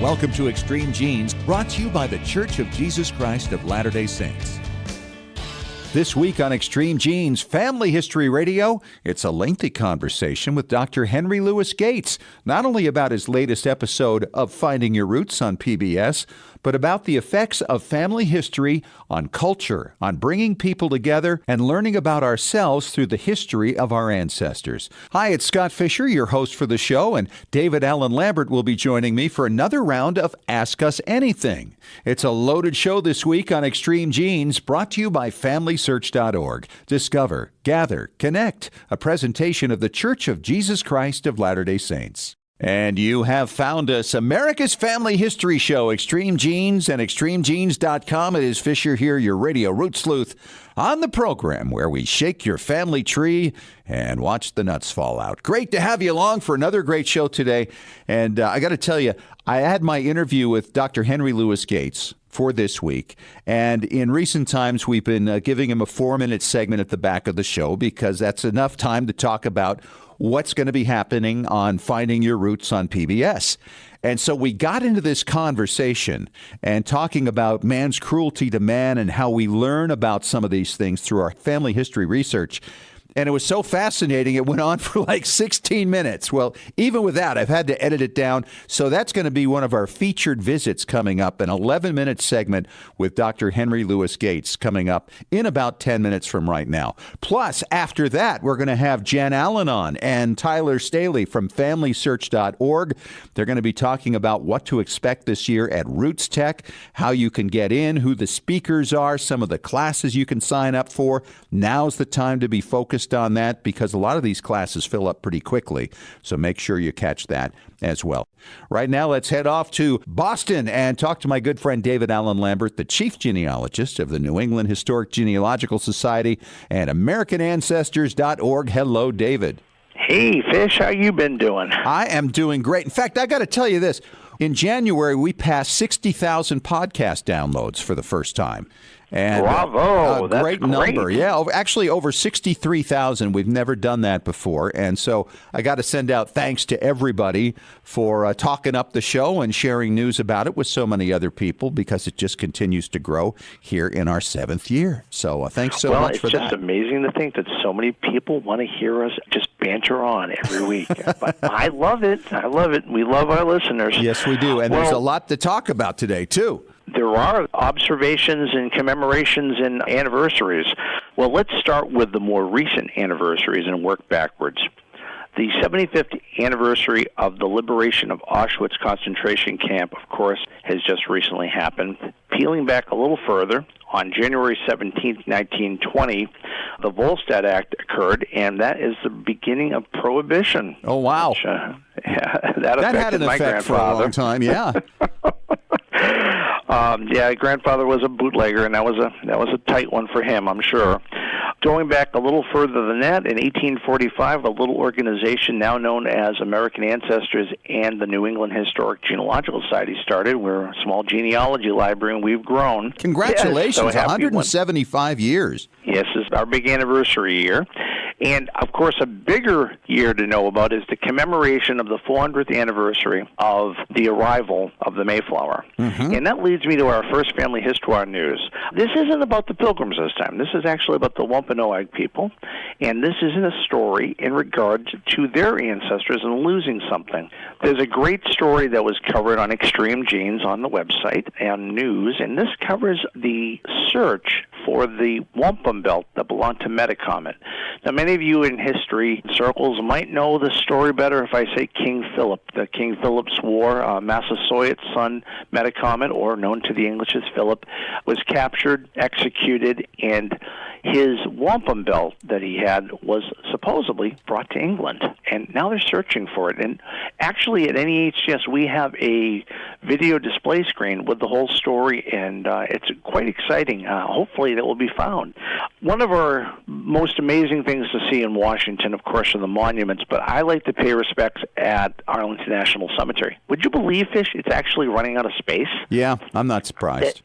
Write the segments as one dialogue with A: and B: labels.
A: Welcome to Extreme Genes, brought to you by the Church of Jesus Christ of Latter-day Saints. This week on Extreme Genes Family History Radio, it's a lengthy conversation with Dr. Henry Louis Gates, not only about his latest episode of Finding Your Roots on PBS, but about the effects of family history on culture, on bringing people together and learning about ourselves through the history of our ancestors. Hi, it's Scott Fisher, your host for the show, and David Allen Lambert will be joining me for another round of Ask Us Anything. It's a loaded show this week on Extreme Genes, brought to you by FamilySearch.org. Discover, gather, connect, a presentation of the Church of Jesus Christ of Latter-day Saints. And you have found us, America's Family History Show, Extreme Genes and ExtremeGenes.com. It is Fisher here, your radio root sleuth, on the program where we shake your family tree and watch the nuts fall out. Great to have you along for another great show today. And I got to tell you, I had my interview with Dr. Henry Louis Gates for this week. And in recent times, we've been giving him a 4-minute segment at the back of the show because that's enough time to talk about what's going to be happening on Finding Your Roots on PBS. And so we got into this conversation and talking about man's cruelty to man and how we learn about some of these things through our family history research. And it was so fascinating, it went on for like 16 minutes. Well, even with that, I've had to edit it down. So that's going to be one of our featured visits coming up, an 11-minute segment with Dr. Henry Louis Gates coming up in about 10 minutes from right now. Plus, after that, we're going to have Jen Allen on and Tyler Staley from FamilySearch.org. They're going to be talking about what to expect this year at Roots Tech, how you can get in, who the speakers are, some of the classes you can sign up for. Now's the time to be focused on that because a lot of these classes fill up pretty quickly. So make sure you catch that as well. Right now, let's head off to Boston and talk to my good friend David Allen Lambert, the chief genealogist of the New England Historic Genealogical Society and AmericanAncestors.org. Hello, David.
B: Hey, Fish, how you been doing?
A: I am doing great. In fact, I got to tell you this. In January, we passed 60,000 podcast downloads for the first time. And
B: bravo,
A: that's great number. Yeah, actually over 63,000. We've never done that before. And so I got to send out thanks to everybody for talking up the show and sharing news about it with so many other people because it just continues to grow here in our 7th year. So thanks so much for that.
B: Well, it's just amazing to think that so many people want to hear us just banter on every week. But I love it. I love it. We love our listeners.
A: Yes, we do. And there's a lot to talk about today, too.
B: There are observations and commemorations and anniversaries. Well, let's start with the more recent anniversaries and work backwards. The 75th anniversary of the liberation of Auschwitz concentration camp, of course, has just recently happened. Peeling back a little further, on January 17, 1920, the Volstead Act occurred, and that is the beginning of Prohibition.
A: Oh, wow.
B: Which, that
A: had an effect for a long time, yeah.
B: Grandfather was a bootlegger, and that was a tight one for him, I'm sure. Going back a little further than that, in 1845, a little organization now known as American Ancestors and the New England Historic Genealogical Society started. We're a small genealogy library, and we've grown.
A: Congratulations,
B: yes, so
A: 175 years.
B: Yes, this is our big anniversary year. And, of course, a bigger year to know about is the commemoration of the 400th anniversary of the arrival of the Mayflower. Mm-hmm. And that leads me to our first family histoire news. This isn't about the Pilgrims this time. This is actually about the Wampanoag people. And this isn't a story in regard to their ancestors and losing something. There's a great story that was covered on Extreme Genes on the website and news, and this covers the search for the wampum belt that belonged to Metacomet. Now, many of you in history circles might know the story better if I say King Philip. The King Philip's War, Massasoit's son, Metacomet, or known to the English as Philip, was captured, executed, and his wampum belt that he had was supposedly brought to England. And now they're searching for it. And actually at NEHGS, we have a video display screen with the whole story, and it's quite exciting. Hopefully that will be found. One of our most amazing things to see in Washington, of course, are the monuments, but I like to pay respects at Arlington National Cemetery. Would you believe, Fish, it's actually running out of space?
A: Yeah, I'm not surprised.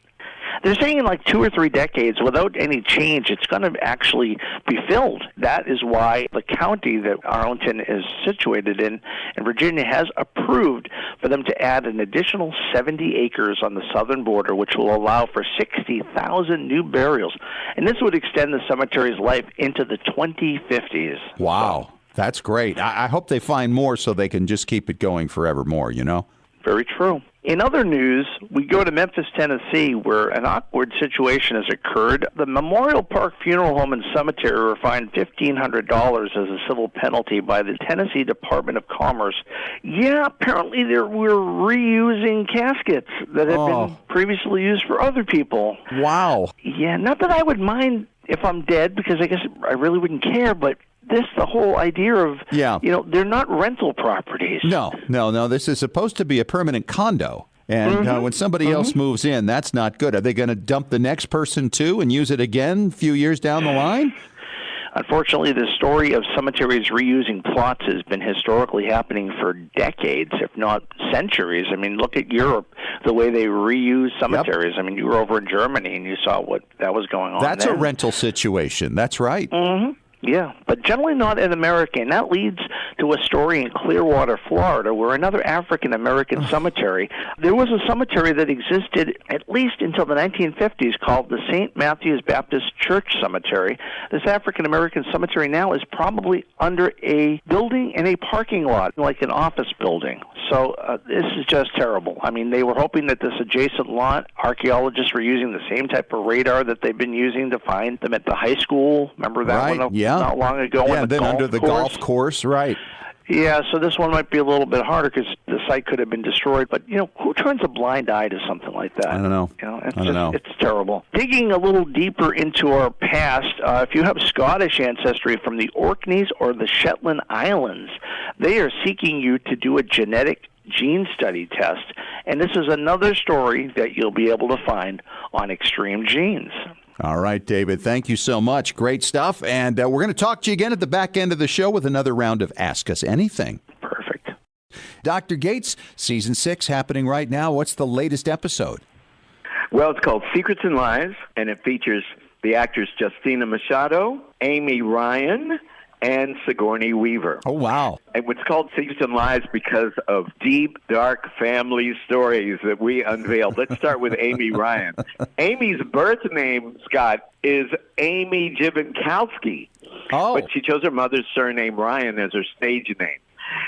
B: They're saying in like 2 or 3 decades, without any change, it's going to actually be filled. That is why the county that Arlington is situated in Virginia has approved for them to add an additional 70 acres on the southern border, which will allow for 60,000 new burials. And this would extend the cemetery's life into the 2050s.
A: Wow.
B: So,
A: that's great. I hope they find more so they can just keep it going forevermore, you know?
B: Very true. In other news, we go to Memphis, Tennessee, where an awkward situation has occurred. The Memorial Park Funeral Home and Cemetery were fined $1,500 as a civil penalty by the Tennessee Department of Commerce. Yeah, apparently they were reusing caskets that had been previously used for other people.
A: Wow.
B: Yeah, not that I would mind if I'm dead, because I guess I really wouldn't care, but the whole idea of, they're not rental properties.
A: No. This is supposed to be a permanent condo. And when somebody else moves in, that's not good. Are they going to dump the next person, too, and use it again a few years down the line?
B: Unfortunately, the story of cemeteries reusing plots has been historically happening for decades, if not centuries. I mean, look at Europe, the way they reuse cemeteries. Yep. I mean, you were over in Germany, and you saw what that was going on
A: That's
B: there.
A: A rental situation. That's right.
B: Mm-hmm. Yeah, but generally not in America. And that leads to a story in Clearwater, Florida, where another African-American cemetery, there was a cemetery that existed at least until the 1950s called the St. Matthew's Baptist Church Cemetery. This African-American cemetery now is probably under a building in a parking lot, like an office building. So this is just terrible. I mean, they were hoping that this adjacent lot, archaeologists were using the same type of radar that they've been using to find them at the high school. Remember that one?
A: Yeah.
B: Not long ago.
A: Yeah, then under the golf course, right.
B: Yeah, so this one might be a little bit harder because the site could have been destroyed. But, who turns a blind eye to something like that?
A: I don't know.
B: It's terrible. Digging a little deeper into our past, if you have Scottish ancestry from the Orkneys or the Shetland Islands, they are seeking you to do a genetic gene study test. And this is another story that you'll be able to find on Extreme Genes.
A: All right, David, thank you so much. Great stuff. And we're going to talk to you again at the back end of the show with another round of Ask Us Anything.
B: Perfect.
A: Dr. Gates, Season 6 happening right now. What's the latest episode?
C: Well, it's called Secrets and Lies, and it features the actors Justina Machado, Amy Ryan, and Sigourney Weaver.
A: Oh, wow.
C: And it's called Secrets and Lies because of deep, dark family stories that we unveiled. Let's start with Amy Ryan. Amy's birth name, Scott, is Amy Jivinkowski.
A: Oh.
C: But she chose her mother's surname, Ryan, as her stage name.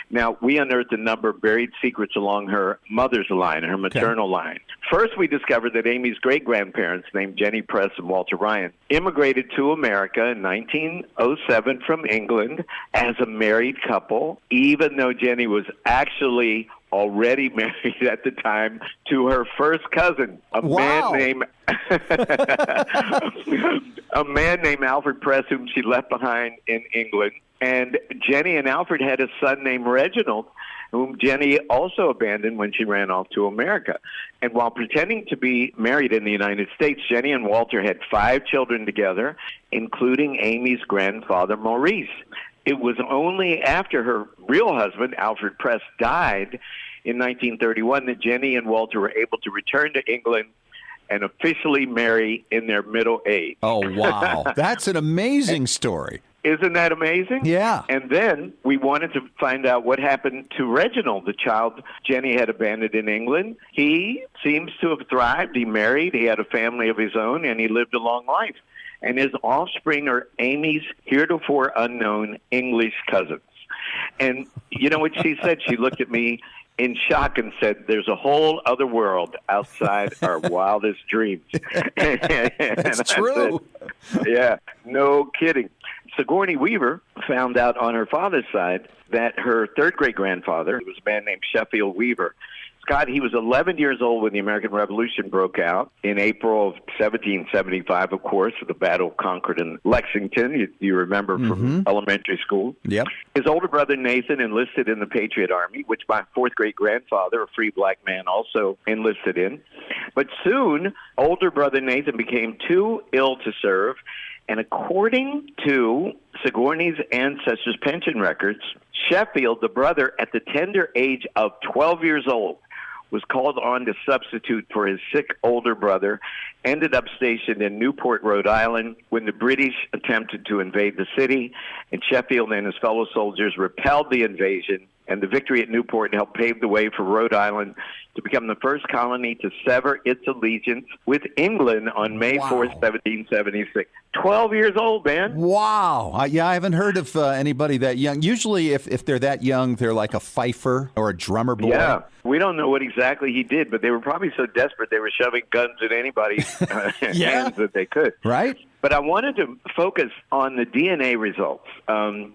C: Now, we unearthed a number of buried secrets along her mother's line, her maternal line. First, we discovered that Amy's great-grandparents, named Jenny Press and Walter Ryan, immigrated to America in 1907 from England as a married couple, even though Jenny was actually already married at the time to her first cousin, a man named Alfred Press, whom she left behind in England. And Jenny and Alfred had a son named Reginald, whom Jenny also abandoned when she ran off to America. And while pretending to be married in the United States, Jenny and Walter had 5 children together, including Amy's grandfather, Maurice. It was only after her real husband, Alfred Press, died in 1931 that Jenny and Walter were able to return to England and officially marry in their middle age.
A: Oh, wow. That's an amazing story.
C: Isn't that amazing?
A: Yeah.
C: And then we wanted to find out what happened to Reginald, the child Jenny had abandoned in England. He seems to have thrived. He married. He had a family of his own, and he lived a long life. And his offspring are Amy's heretofore unknown English cousins. And you know what she said? She looked at me in shock and said, "There's a whole other world outside our wildest dreams."
A: That's true.
C: Said, yeah, no kidding. Sigourney Weaver found out on her father's side that her third great-grandfather was a man named Sheffield Weaver. Scott, he was 11 years old when the American Revolution broke out in April of 1775, of course, with the Battle of Concord and Lexington, you remember from elementary school.
A: Yep.
C: His older brother Nathan enlisted in the Patriot Army, which my fourth great-grandfather, a free black man, also enlisted in. But soon, older brother Nathan became too ill to serve, and according to Sigourney's ancestors' pension records, Sheffield, the brother, at the tender age of 12 years old, was called on to substitute for his sick older brother, ended up stationed in Newport, Rhode Island, when the British attempted to invade the city, and Sheffield and his fellow soldiers repelled the invasion, and the victory at Newport helped pave the way for Rhode Island to become the first colony to sever its allegiance with England on May 4th, 1776. 12 years old, man.
A: Wow. I haven't heard of anybody that young. Usually, if they're that young, they're like a fifer or a drummer boy.
C: Yeah. We don't know what exactly he did, but they were probably so desperate they were shoving guns in anybody's hands that they could.
A: Right.
C: But I wanted to focus on the DNA results.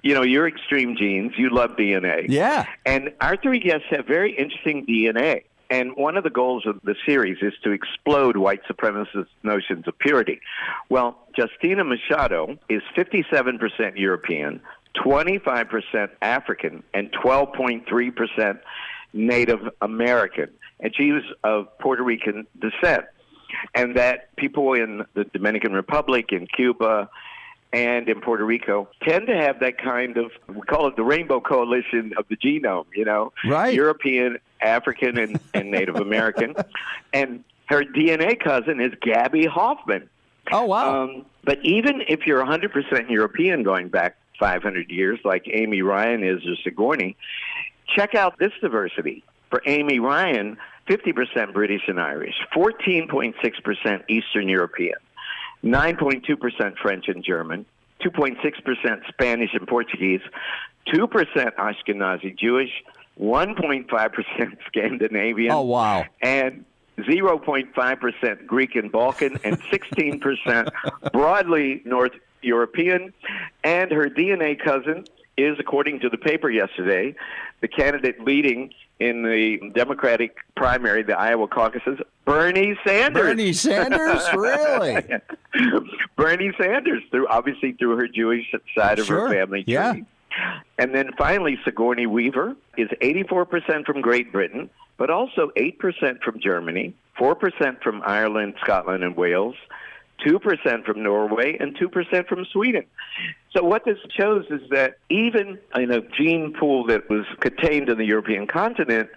C: You're Extreme Genes. You love DNA.
A: Yeah.
C: And our three guests have very interesting DNA. And one of the goals of the series is to explode white supremacist notions of purity. Well, Justina Machado is 57% European, 25% African, and 12.3% Native American. And she was of Puerto Rican descent. And that people in the Dominican Republic, in Cuba, and in Puerto Rico tend to have that kind of, we call it the rainbow coalition of the genome,
A: Right.
C: European, African, and Native American. And her DNA cousin is Gabby Hoffman.
A: Oh, wow.
C: But even if you're 100% European going back 500 years, like Amy Ryan is or Sigourney, check out this diversity. For Amy Ryan, 50% British and Irish, 14.6% Eastern European, 9.2% French and German, 2.6% Spanish and Portuguese, 2% Ashkenazi Jewish, 1.5% Scandinavian.
A: Oh, wow.
C: And 0.5% Greek and Balkan, and 16% broadly North European. And her DNA cousin is, according to the paper yesterday, the candidate leading in the Democratic primary, the Iowa caucuses, Bernie Sanders.
A: Bernie Sanders? Really?
C: Bernie Sanders, obviously through her Jewish side of her family tree.
A: Yeah.
C: And then finally, Sigourney Weaver is 84% from Great Britain, but also 8% from Germany, 4% from Ireland, Scotland, and Wales, 2% from Norway, and 2% from Sweden. So what this shows is that even in a gene pool that was contained in the European continent,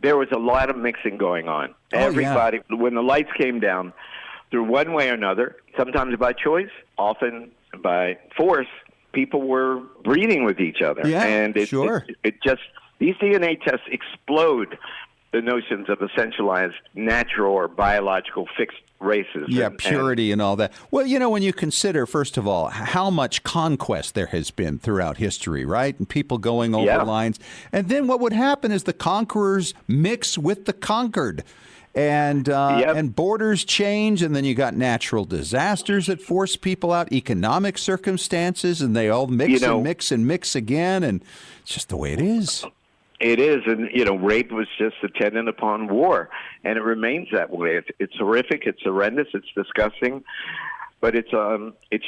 C: there was a lot of mixing going on. Everybody, when the lights came down, through one way or another, sometimes by choice, often by force, people were breeding with each other.
A: Yeah,
C: and it just, these DNA tests explode the notions of essentialized natural or biological fixed races.
A: Yeah, purity and all that. Well, when you consider, first of all, how much conquest there has been throughout history, right? And people going over lines. And then what would happen is the conquerors mix with the conquered. And borders change, and then you got natural disasters that force people out, economic circumstances, and they all mix and mix and mix again, and it's just the way it is.
C: It is, and rape was just attendant upon war, and it remains that way. It's horrific, it's horrendous, it's disgusting, but it's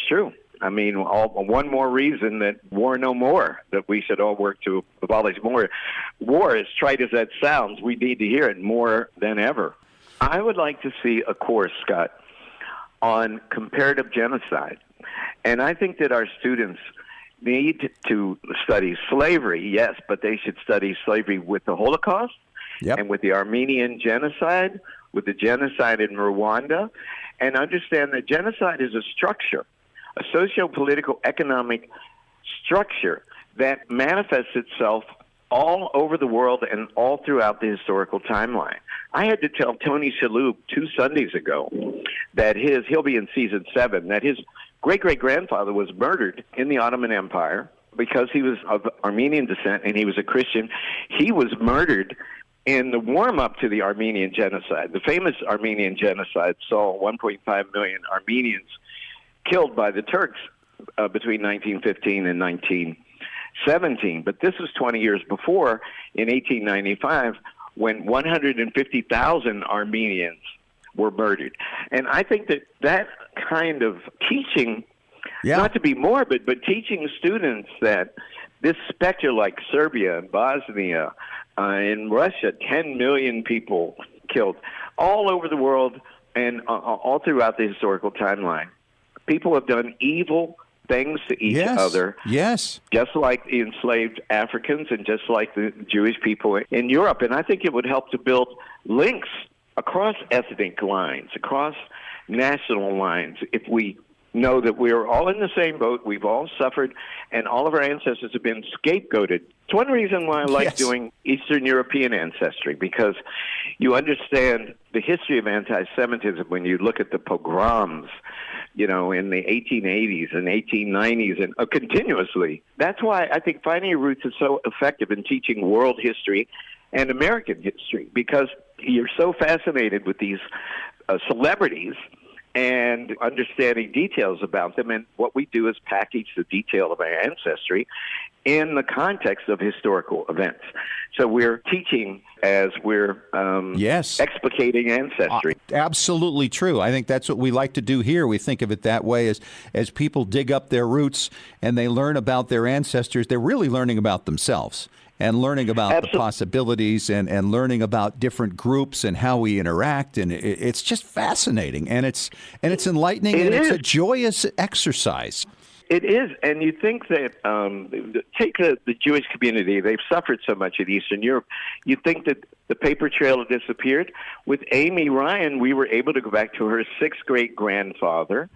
C: true. I mean, one more reason that war no more, that we should all work to abolish more. War, as trite as that sounds, we need to hear it more than ever. I would like to see a course, Scott, on comparative genocide, and I think that our students need to study slavery, yes, but they should study slavery with the Holocaust and with the Armenian genocide, with the genocide in Rwanda, and understand that genocide is a structure, a socio-political economic structure that manifests itself all over the world and all throughout the historical timeline. I had to tell Tony Shalhoub 2 Sundays ago that he'll be in season 7, that his great-great-grandfather was murdered in the Ottoman Empire because he was of Armenian descent and he was a Christian. He was murdered in the warm-up to the Armenian genocide. The famous Armenian genocide saw 1.5 million Armenians killed by the Turks between 1915 and 1917. But this was 20 years before, in 1895, when 150,000 Armenians were murdered. And I think that kind of teaching, not to be morbid, but teaching students that this specter like Serbia and Bosnia, in Russia, 10 million people killed all over the world and all throughout the historical timeline. People have done evil things to each other.
A: Yes.
C: Just like the enslaved Africans and just like the Jewish people in Europe. And I think it would help to build links across ethnic lines, across national lines, if we know that we're all in the same boat. We've all suffered, and all of our ancestors have been scapegoated. It's one reason why I like doing Eastern European ancestry, because you understand the history of anti-Semitism when you look at the pogroms, in the 1880s and 1890s and continuously. That's why I think Finding Your Roots is so effective in teaching world history and American history, because you're so fascinated with these celebrities and understanding details about them. And what we do is package the detail of our ancestry in the context of historical events. So we're teaching as we're explicating ancestry.
A: Absolutely true. I think that's what we like to do here. We think of it that way, as people dig up their roots and they learn about their ancestors, they're really learning about themselves and learning about the possibilities and learning about different groups and how we interact. And it's just fascinating, and it's enlightening, it's a joyous exercise.
C: It is, and you think that, take the Jewish community, they've suffered so much in Eastern Europe. You think that the paper trail had disappeared. With Amy Ryan, we were able to go back to her sixth great-grandfather,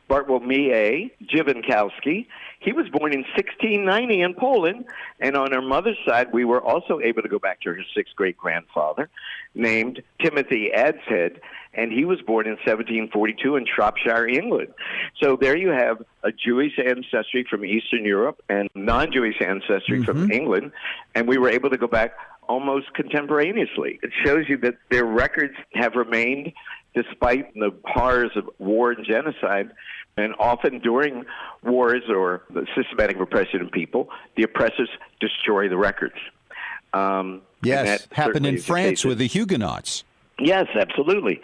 C: Bartłomiej Dziwinkowski. He was born in 1690 in Poland, and on her mother's side, we were also able to go back to her sixth great-grandfather, named Timothy Adshead, and he was born in 1742 in Shropshire, England. So there you have a Jewish ancestry from Eastern Europe and non-Jewish ancestry from England, and we were able to go back almost contemporaneously. It shows you that their records have remained despite the horrors of war and genocide. And often during wars or the systematic repression of people, the oppressors destroy the records.
A: Yes, happened in France with the Huguenots.
C: Yes, absolutely.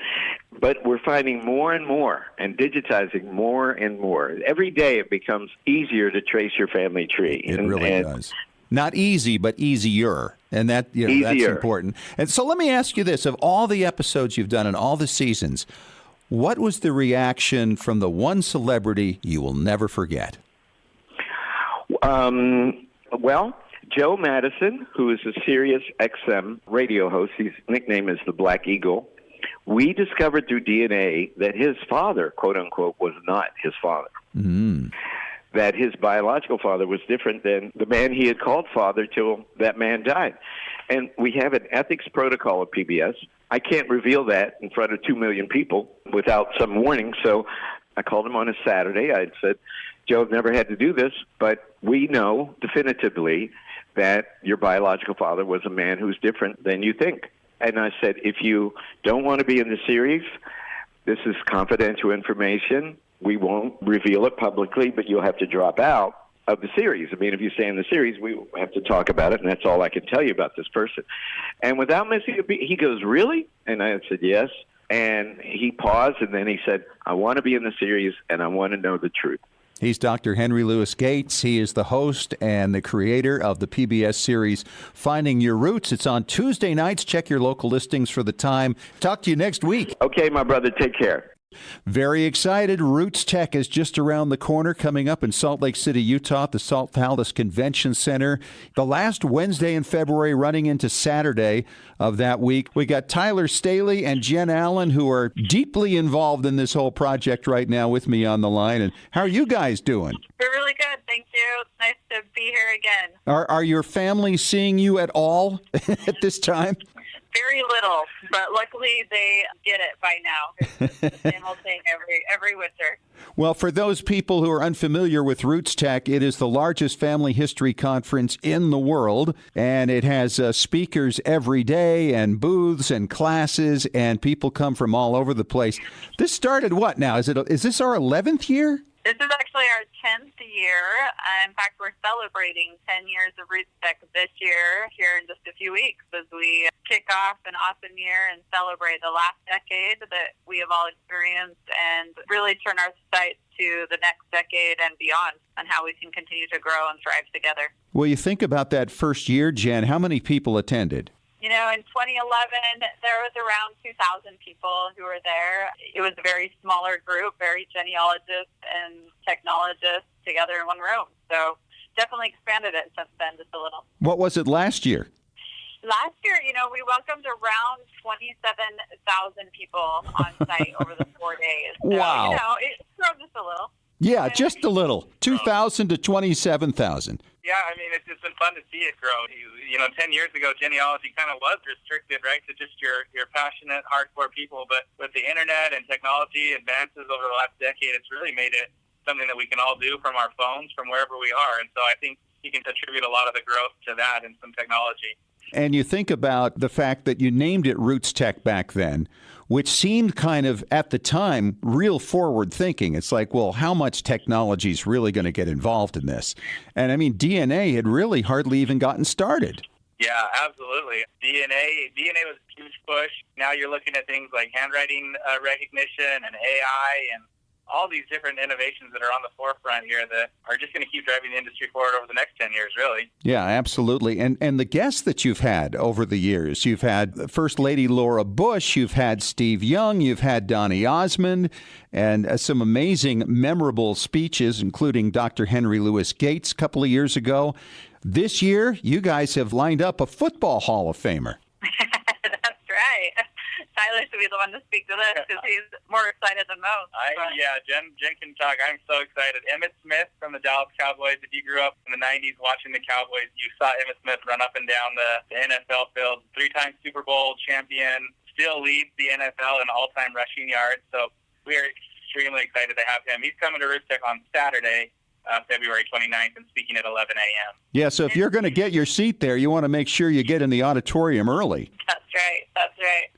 C: But we're finding more and more and digitizing more and more. Every day it becomes easier to trace your family tree.
A: It really does. Not easy, but easier. And that's important. And so let me ask you this. Of all the episodes you've done in all the seasons, what was the reaction from the one celebrity you will never forget?
C: Well, Joe Madison, who is a Sirius XM radio host, his nickname is the Black Eagle. We discovered through DNA that his father, quote unquote, was not his father. That his biological father was different than the man he had called father till that man died. And we have an ethics protocol at PBS. I can't reveal that in front of 2 million people without some warning. So I called him on a Saturday. I said, Joe, I've never had to do this, but we know definitively that your biological father was a man who's different than you think. And I said, if you don't want to be in the series, this is confidential information. We won't reveal it publicly, but you'll have to drop out of the series. I mean, if you stay in the series, we have to talk about it, and that's all I can tell you about this person. And without missing a beat, he goes, really? And I said, yes. And he paused, and then he said, I want to be in the series, and I want to know the truth.
A: He's Dr. Henry Louis Gates. He is the host and the creator of the PBS series Finding Your Roots. It's on Tuesday nights. Check your local listings for the time. Talk to you next week.
C: Okay, my brother. Take care.
A: Very excited. Roots Tech is just around the corner, coming up in Salt Lake City, Utah, at the Salt Palace Convention Center. The last Wednesday in February, running into Saturday of that week. We got Tyler Staley and Jen Allen, who are deeply involved in this whole project right now, with me on the line. And how are you guys doing?
D: We're really good, thank you. It's nice to be here again.
A: Are your families seeing you at all at this time?
D: Very little, but luckily they get it by now. It's the same old thing every winter.
A: Well, for those people who are unfamiliar with Roots Tech, it is the largest family history conference in the world, and it has speakers every day and booths and classes, and people come from all over the place. This started what now? Is this our 11th year?
D: This is actually our 10th year. In fact, we're celebrating 10 years of Roots Tech this year, here in just a few weeks, as we kick off an awesome year and celebrate the last decade that we have all experienced and really turn our sights to the next decade and beyond on how we can continue to grow and thrive together.
A: Well, you think about that first year, Jen, how many people attended?
D: You know, in 2011, there was around 2,000 people who were there. It was a very smaller group, very genealogists and technologists together in one room. So definitely expanded it since then just a little. What was it last year? Last year, we welcomed around 27,000 people on site over the 4 days. So,
A: wow.
D: It's grown just a little.
A: Yeah, just a little. 2,000 to 27,000.
E: Yeah, I mean, it's been fun to see it grow. 10 years ago, genealogy kind of was restricted, right, to just your passionate, hardcore people. But with the internet and technology advances over the last decade, it's really made it something that we can all do from our phones, from wherever we are. And so I think you can attribute a lot of the growth to that and some technology.
A: And you think about the fact that you named it Roots Tech back then, which seemed kind of, at the time, real forward thinking. It's like, well, how much technology is really going to get involved in this? And I mean, DNA had really hardly even gotten started.
E: Yeah, absolutely. DNA was a huge push. Now you're looking at things like handwriting recognition and AI and all these different innovations that are on the forefront here that are just going to keep driving the industry forward over the next 10 years, really.
A: Yeah, absolutely. And the guests that you've had over the years, you've had First Lady Laura Bush, you've had Steve Young, you've had Donny Osmond, and some amazing, memorable speeches, including Dr. Henry Louis Gates a couple of years ago. This year, you guys have lined up a football Hall of Famer.
D: That's right. Tyler should be the one to speak to this because he's more excited than most.
E: Yeah, Jen can talk. I'm so excited. Emmitt Smith from the Dallas Cowboys. If you grew up in the 90s watching the Cowboys, you saw Emmitt Smith run up and down the NFL field. 3-time Super Bowl champion, still leads the NFL in all-time rushing yards. So we are extremely excited to have him. He's coming to Roots Tech on Saturday, February 29th, and speaking at 11 a.m.
A: Yeah, so if you're going to get your seat there, you want to make sure you get in the auditorium early.
D: That's right.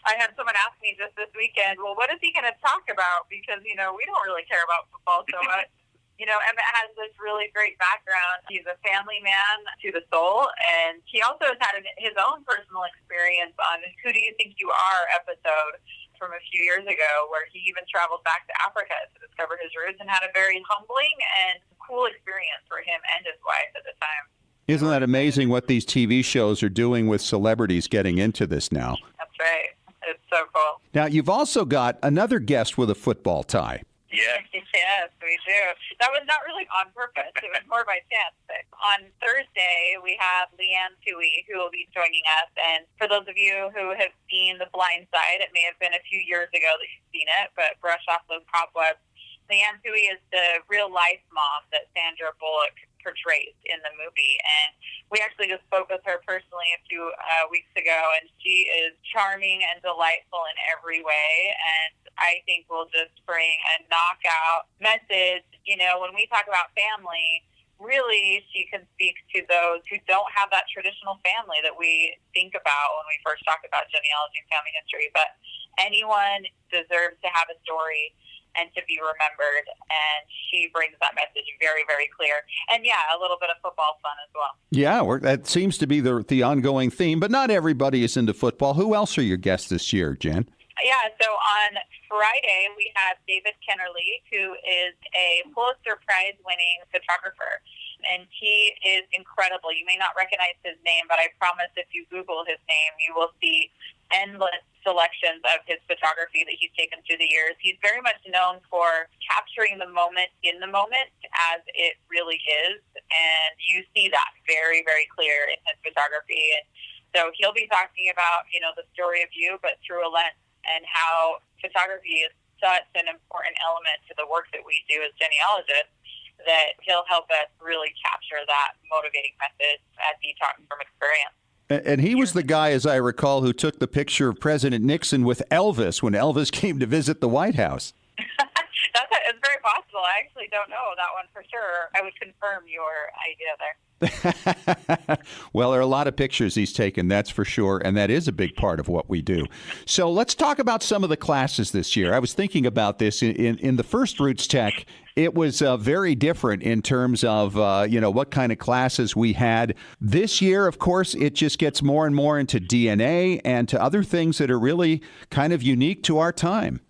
D: I had someone ask me just this weekend, well, what is he going to talk about? Because, we don't really care about football so much. Emmitt has this really great background. He's a family man to the soul, and he also has had his own personal experience on Who Do You Think You Are episode from a few years ago, where he even traveled back to Africa to discover his roots and had a very humbling and cool experience for him and his wife at the time.
A: Isn't that amazing what these TV shows are doing with celebrities getting into this now?
D: That's right. It's so cool.
A: Now, you've also got another guest with a football tie.
E: Yeah.
D: Yes, we do. That was not really on purpose. It was more by chance. But on Thursday, we have Leanne Tui, who will be joining us. And for those of you who have seen The Blind Side, it may have been a few years ago that you've seen it, but brush off those cobwebs. Leanne Tui is the real-life mom that Sandra Bullock portrays in the movie, and we actually just spoke with her personally a few weeks ago, and she is charming and delightful in every way, and I think will just bring a knockout message. When we talk about family, really she can speak to those who don't have that traditional family that we think about when we first talk about genealogy and family history, but anyone deserves to have a story and to be remembered, and she brings that message very, very clear. And yeah, a little bit of football fun as well.
A: Yeah, that seems to be the ongoing theme, but not everybody is into football. Who else are your guests this year, Jen?
D: Yeah, so on Friday, we have David Kennerly, who is a Pulitzer Prize-winning photographer, and he is incredible. You may not recognize his name, but I promise if you Google his name, you will see endless selections of his photography that he's taken through the years. He's very much known for capturing the moment in the moment as it really is, and you see that very, very clear in his photography. And so he'll be talking about, the story of you, but through a lens, and how photography is such an important element to the work that we do as genealogists, that he'll help us really capture that motivating message as he talks from experience.
A: And he was the guy, as I recall, who took the picture of President Nixon with Elvis when Elvis came to visit the White House.
D: It's very possible. I actually don't know that one for sure. I would confirm your idea there.
A: Well, there are a lot of pictures he's taken, that's for sure, and that is a big part of what we do. So let's talk about some of the classes this year. I was thinking about this in the first Roots Tech. It was very different in terms of, what kind of classes we had. This year, of course, it just gets more and more into DNA and to other things that are really kind of unique to our time.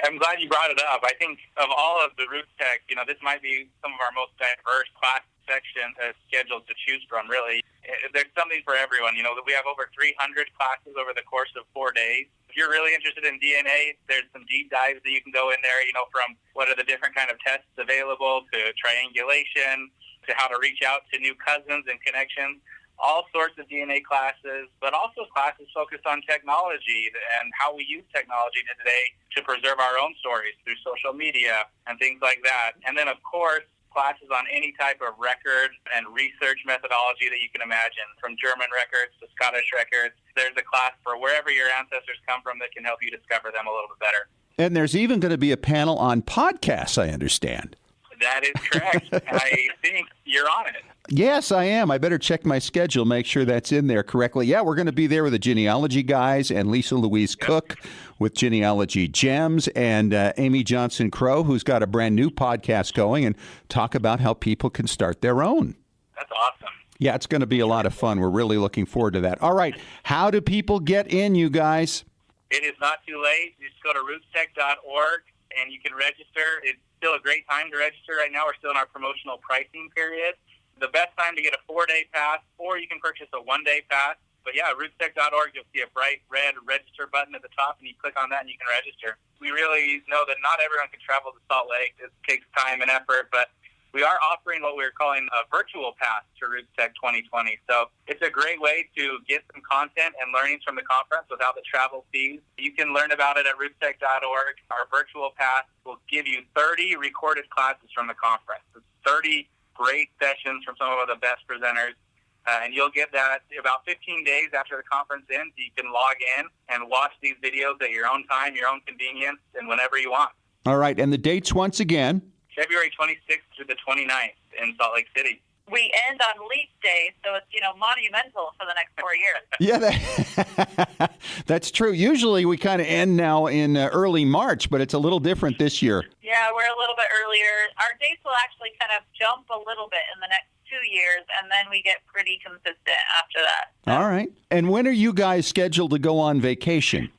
E: I'm glad you brought it up. I think of all of the Roots Tech, this might be some of our most diverse class sections scheduled to choose from, really. There's something for everyone. We have over 300 classes over the course of 4 days. If you're really interested in DNA, there's some deep dives that you can go in there, from what are the different kind of tests available to triangulation to how to reach out to new cousins and connections. all sorts of DNA classes, but also classes focused on technology and how we use technology today to preserve our own stories through social media and things like that. And then, of course, classes on any type of record and research methodology that you can imagine, from German records to Scottish records. There's a class for wherever your ancestors come from that can help you discover them a little bit better.
A: And there's even going to be a panel on podcasts, I understand.
E: That is correct. I think you're on it.
A: Yes, I am. I better check my schedule, make sure that's in there correctly. Yeah, we're going to be there with the genealogy guys and Lisa Louise Cook with Genealogy Gems and Amy Johnson Crow, who's got a brand new podcast going, and talk about how people can start their own.
E: That's awesome.
A: Yeah, it's going to be a lot of fun. We're really looking forward to that. All right. How do people get in, you guys?
E: It is not too late. You just go to rootstech.org and you can register. It's still a great time to register right now. We're still in our promotional pricing period. The best time to get a 4-day pass, or you can purchase a 1-day pass. But yeah, rootstech.org, you'll see a bright red register button at the top, and you click on that and you can register. We really know that not everyone can travel to Salt Lake. It takes time and effort, but we are offering what we're calling a virtual pass to RootsTech 2020. So it's a great way to get some content and learnings from the conference without the travel fees. You can learn about it at rootstech.org. Our virtual pass will give you 30 recorded classes from the conference. It's 30 great sessions from some of the best presenters. And you'll get that about 15 days after the conference ends. You can log in and watch these videos at your own time, your own convenience, and whenever you want.
A: All right. And the dates once again?
E: February 26th through the 29th in Salt Lake City.
D: We end on Leap Day, so it's, monumental for the next 4 years.
A: Yeah, that's true. Usually we kind of end now in early March, but it's a little different this year.
D: Yeah, we're a little bit earlier. Our dates will actually kind of jump a little bit in the next 2 years, and then we get pretty consistent after that. So.
A: All right. And when are you guys scheduled to go on vacation?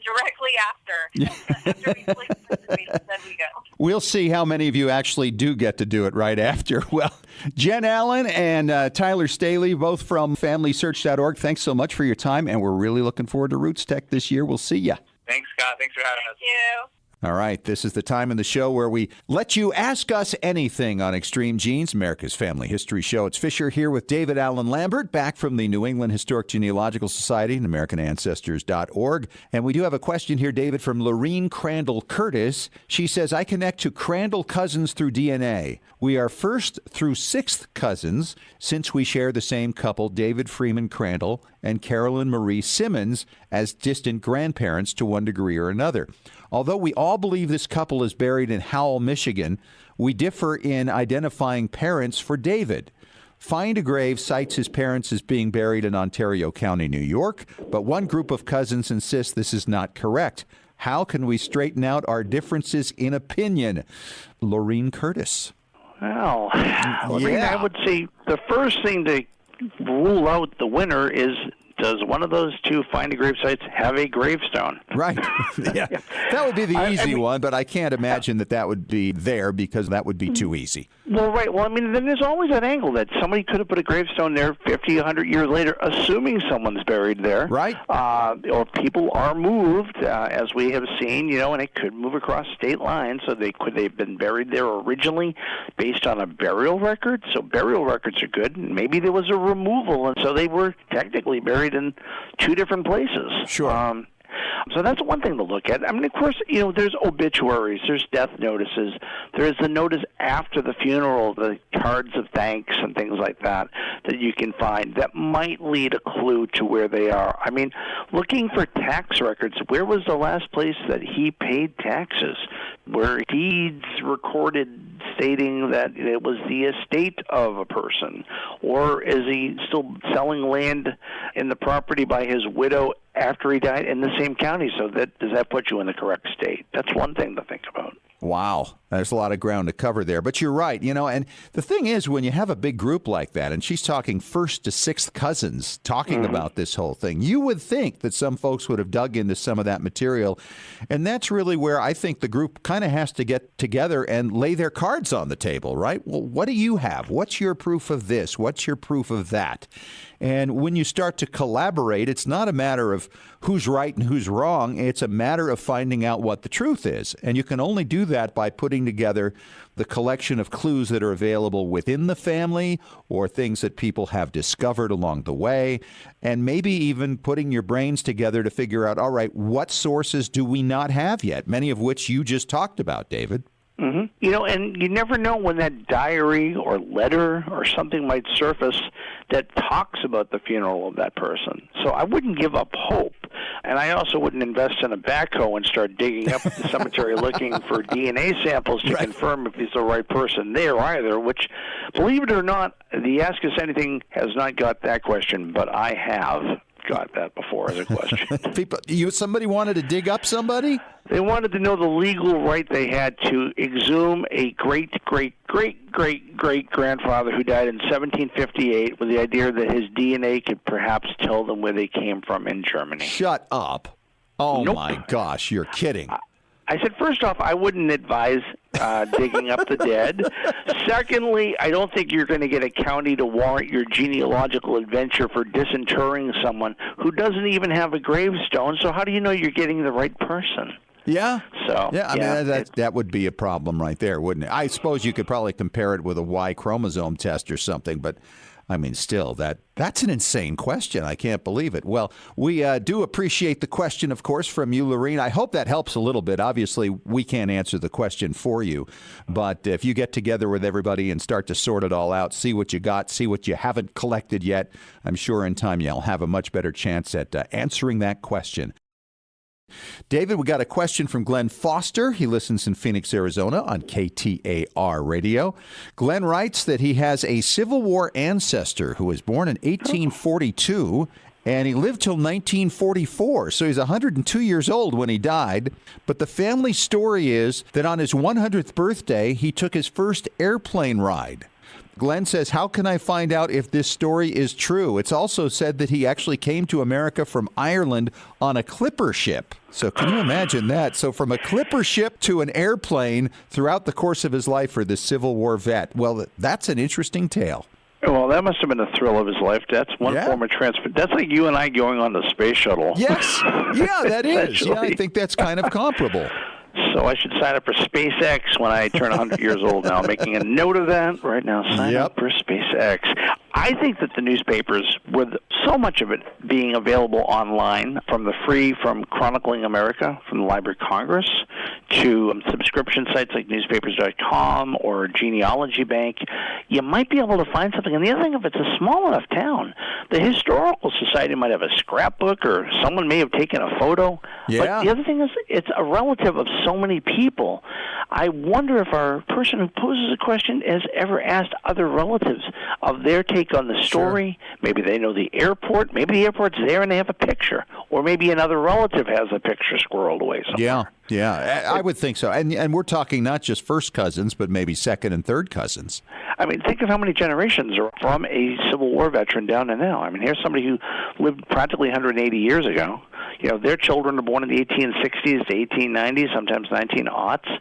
D: Directly after we sleep this week, then we go.
A: We'll see how many of you actually do get to do it right after. Well, Jen Allen and Tyler Staley, both from FamilySearch.org, thanks so much for your time, and we're really looking forward to Roots Tech this year. We'll see you.
E: Thanks, Scott. Thanks for having us.
D: Thank you.
A: All right, this is the time in the show where we let you ask us anything on Extreme Genes, America's Family History Show. It's Fisher here with David Allen Lambert, back from the New England Historic Genealogical Society and AmericanAncestors.org. And we do have a question here, David, from Lorene Crandall Curtis. She says, I connect to Crandall cousins through DNA. We are first through sixth cousins since we share the same couple, David Freeman Crandall and Carolyn Marie Simmons, as distant grandparents to one degree or another. Although we all believe this couple is buried in Howell, Michigan, we differ in identifying parents for David. Find a Grave cites his parents as being buried in Ontario County, New York, but one group of cousins insists this is not correct. How can we straighten out our differences in opinion? Lorene Curtis.
B: Well, I would say the first thing to rule out the winner is, does one of those two Find a Grave sites have a gravestone?
A: Right. Yeah. That would be the easy one, but I can't imagine that would be there because that would be too easy.
B: Well, right. Well, then there's always that angle that somebody could have put a gravestone there 50, 100 years later, assuming someone's buried there.
A: Right.
B: Or people are moved, as we have seen, and it could move across state lines, so they've been buried there originally based on a burial record. So burial records are good. Maybe there was a removal, and so they were technically buried in two different places.
A: Sure.
B: So that's one thing to look at. I mean, of course, there's obituaries, there's death notices, there's the notice after the funeral, the cards of thanks and things like that you can find that might lead a clue to where they are. I mean, looking for tax records, where was the last place that he paid taxes? Were deeds recorded stating that it was the estate of a person? Or is he still selling land in the property by his widow after he died in the same county? So does that put you in the correct state? That's one thing to think about.
A: Wow. There's a lot of ground to cover there. But you're right, and the thing is, when you have a big group like that, and she's talking first to sixth cousins talking about this whole thing, you would think that some folks would have dug into some of that material. And that's really where I think the group kind of has to get together and lay their cards on the table, right? Well, what do you have? What's your proof of this? What's your proof of that? And when you start to collaborate, it's not a matter of who's right and who's wrong. It's a matter of finding out what the truth is. And you can only do that by putting together the collection of clues that are available within the family or things that people have discovered along the way, and maybe even putting your brains together to figure out, all right, what sources do we not have yet, many of which you just talked about, David.
B: Mm-hmm. You know, and you never know when that diary or letter or something might surface that talks about the funeral of that person. So I wouldn't give up hope. And I also wouldn't invest in a backhoe and start digging up the cemetery looking for DNA samples to confirm if he's the right person there either, which, believe it or not, the Ask Us Anything has not got that question, but I have got that before as a question.
A: Somebody wanted to dig up somebody?
B: They wanted to know the legal right they had to exhume a great-great-great-great-great-grandfather who died in 1758 with the idea that his DNA could perhaps tell them where they came from in Germany.
A: Shut up. Oh,
B: Nope.
A: My gosh, you're kidding.
B: I said, first off, I wouldn't advise digging up the dead. Secondly, I don't think you're going to get a county to warrant your genealogical adventure for disinterring someone who doesn't even have a gravestone. So how do you know you're getting the right person?
A: Yeah.
B: So
A: yeah, I mean, that would be a problem right there, wouldn't it? I suppose you could probably compare it with a Y chromosome test or something, but I mean, still, that's an insane question. I can't believe it. Well, we do appreciate the question, of course, from you, Lorene. I hope that helps a little bit. Obviously, we can't answer the question for you, but if you get together with everybody and start to sort it all out, see what you got, see what you haven't collected yet, I'm sure in time you'll have a much better chance at answering that question. David, we got a question from Glenn Foster. He listens in Phoenix, Arizona on KTAR radio. Glenn writes that he has a Civil War ancestor who was born in 1842, and he lived till 1944, so he's 102 years old when he died. But the family story is that on his 100th birthday, he took his first airplane ride. Glenn says, how can I find out if this story is true? It's also said that he actually came to America from Ireland on a clipper ship. So can you imagine that? So from a clipper ship to an airplane throughout the course of his life for this Civil War vet. Well, that's an interesting tale.
B: Well, that must have been the thrill of his life. That's one form of transport. That's like you and I going on the space shuttle.
A: Yes. Yeah, that is. Yeah, I think that's kind of comparable.
B: So I should sign up for SpaceX when I turn 100 years old now. I'm making a note of that right now. Sign up for SpaceX. I think that the newspapers, with so much of it being available online, from Chronicling America, from the Library of Congress, to subscription sites like newspapers.com or Genealogy Bank, you might be able to find something. And the other thing, if it's a small enough town, the Historical Society might have a scrapbook or someone may have taken a photo.
A: Yeah.
B: But the other thing is, it's a relative of so many people. I wonder if our person who poses the question has ever asked other relatives of their take on the story. Sure. Maybe they know the airport. Maybe the airport's there and they have a picture. Or maybe another relative has a picture squirreled away somewhere.
A: Yeah, I would think so. And we're talking not just first cousins, but maybe second and third cousins.
B: I mean, think of how many generations are from a Civil War veteran down to now. I mean, here's somebody who lived practically 180 years ago. You know, their children are born in the 1860s to 1890s, sometimes 1900s.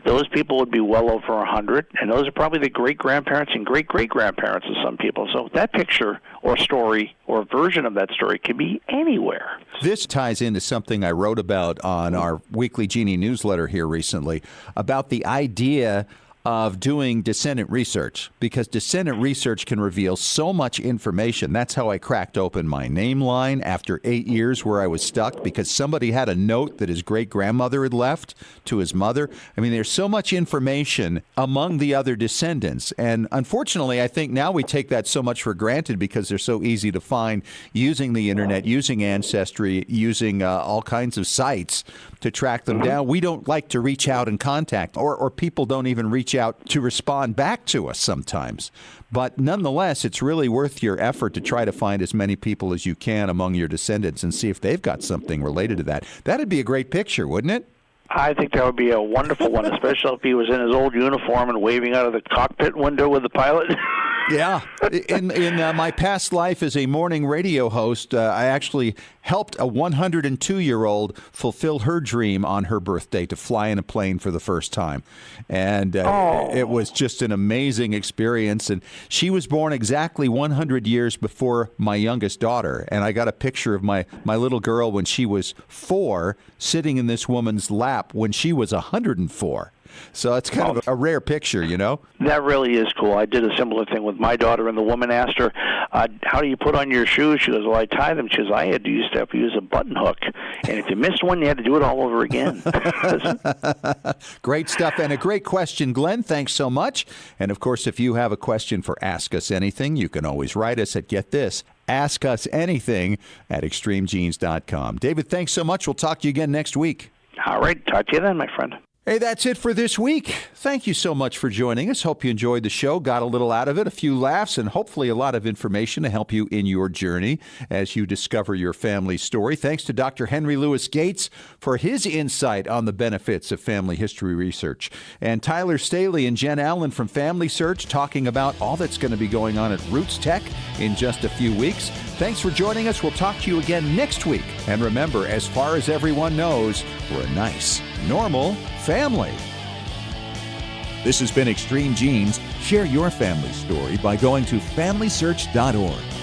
B: Those people would be well over 100, and those are probably the great-grandparents and great-great-grandparents of some people. So that picture or story or version of that story could be anywhere.
A: This ties into something I wrote about on our weekly Genie newsletter here recently about the idea of doing descendant research, because descendant research can reveal so much information. That's how I cracked open my name line after 8 years where I was stuck because somebody had a note that his great-grandmother had left to his mother. I mean, there's so much information among the other descendants. And unfortunately, I think now we take that so much for granted because they're so easy to find using the internet, using Ancestry, using all kinds of sites to track them down. We don't like to reach out and contact, or people don't even reach out to respond back to us sometimes. But nonetheless, it's really worth your effort to try to find as many people as you can among your descendants and see if they've got something related to that. That'd be a great picture, wouldn't it?
B: I think that would be a wonderful one, especially if he was in his old uniform and waving out of the cockpit window with the pilot.
A: Yeah. In my past life as a morning radio host, I actually helped a 102-year-old fulfill her dream on her birthday to fly in a plane for the first time. And it was just an amazing experience. And she was born exactly 100 years before my youngest daughter. And I got a picture of my little girl when she was 4 sitting in this woman's lap when she was 104. So it's kind of a rare picture, you know?
B: That really is cool. I did a similar thing with my daughter, and the woman asked her, how do you put on your shoes? She goes, well, I tie them. She goes, I used to have to use a button hook, and if you missed one, you had to do it all over again.
A: Great stuff, and a great question, Glenn. Thanks so much. And, of course, if you have a question for Ask Us Anything, you can always write us at, get this, askusanything@extremegenes.com. David, thanks so much. We'll talk to you again next week.
B: All right. Talk to you then, my friend.
A: Hey, that's it for this week. Thank you so much for joining us. Hope you enjoyed the show, got a little out of it, a few laughs, and hopefully a lot of information to help you in your journey as you discover your family story. Thanks to Dr. Henry Louis Gates for his insight on the benefits of family history research. And Tyler Staley and Jen Allen from Family Search talking about all that's going to be going on at Roots Tech in just a few weeks. Thanks for joining us. We'll talk to you again next week. And remember, as far as everyone knows, we're a nice, normal family. This has been Extreme Genes. Share your family story by going to FamilySearch.org.